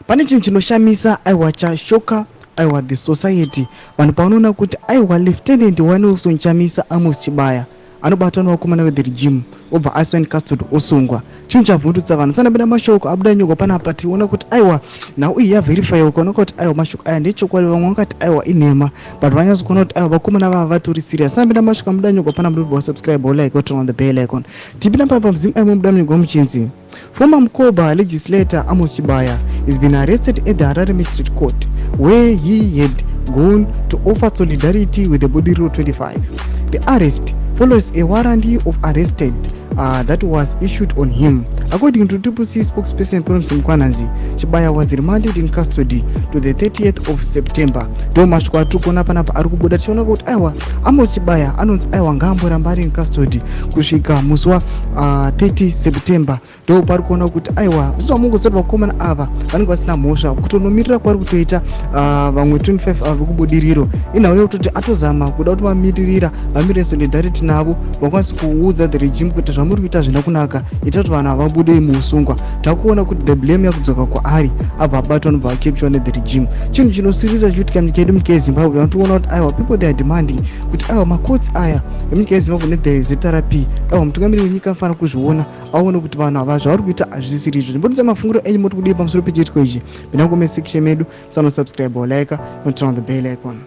Pane chinhu chinoshamisa aiwa chashoka aiwa the society. Vanhu panoona kuti aiwa Lieutenant Nelson Chamisa Amos Chibaya anobatwa nevakomana ve the regime obva aiswa in custody osungwa. Chinhu chavhundutsa vanhu sanabeda mashoko abuda nyogwa panapa tiona kuti aiwa nhau iyi yaverify ukaona kuti aiwa mashoko aya ndechokwadi. Vamwe vakati aiwa inhema but vanyatso kuona kuti aiwa vakomana vava vatori serious. Sanabeda mashoko abuda nyogwa pana muri wa subscribe or like or turn on the bell icon. Tipinda papa mzimu aimwe muda mnyogwa muchinzi. Former Mukoba legislator Amos Chibaya has been arrested at the Harare Magistrate Court where he had gone to offer solidarity with the Body Road 25. The arrest follows a warrant of arrested that was issued on him. According to TPC spokesperson Promise Mkwananzi, Chibaya was remanded in custody to the 30th of September. Do mashoko atukona panapa ari kubuda tiona kuti aiwa Amos Chibaya anonzi aiwa ngaamboramba ari in custody kusvika musi wa 30 September. Do pari kuona kuti aiwa zvichambongozoti vakomana ava vanenge vasina mhosva kutonomirira kwari kutoita vamwe 25 ava kubudiriro inhau yekutoti atozama kuda kuti vamiririra vamirire solidarity navo vakwanisa kuudza the regime kuti zvamuri kuita zvina kunaka ita kuti vanhu vabude muusungwa. Takuona kuti the blame yakudzoka kwaari abva abatwa nobva akepchwa nethe regime. Chinhu chinosirisa chichiitika munyika yedu munyika yeZimbabwe vanotoona kuti aiwa people they are demanding kuti aiwa makotsi aya emunyika yeZimbabwe nethe ZRP aiwa mutungamiri wenyika anofanira kuzviona aone kuti vanhu ava zvavari kuita hazvisiri izvo. Ndimbotisa mafunguro enyu moti kudii pamusoro pechiitiko ichi. Mina ngome section medu, subscribe or like and turn on the bell icon.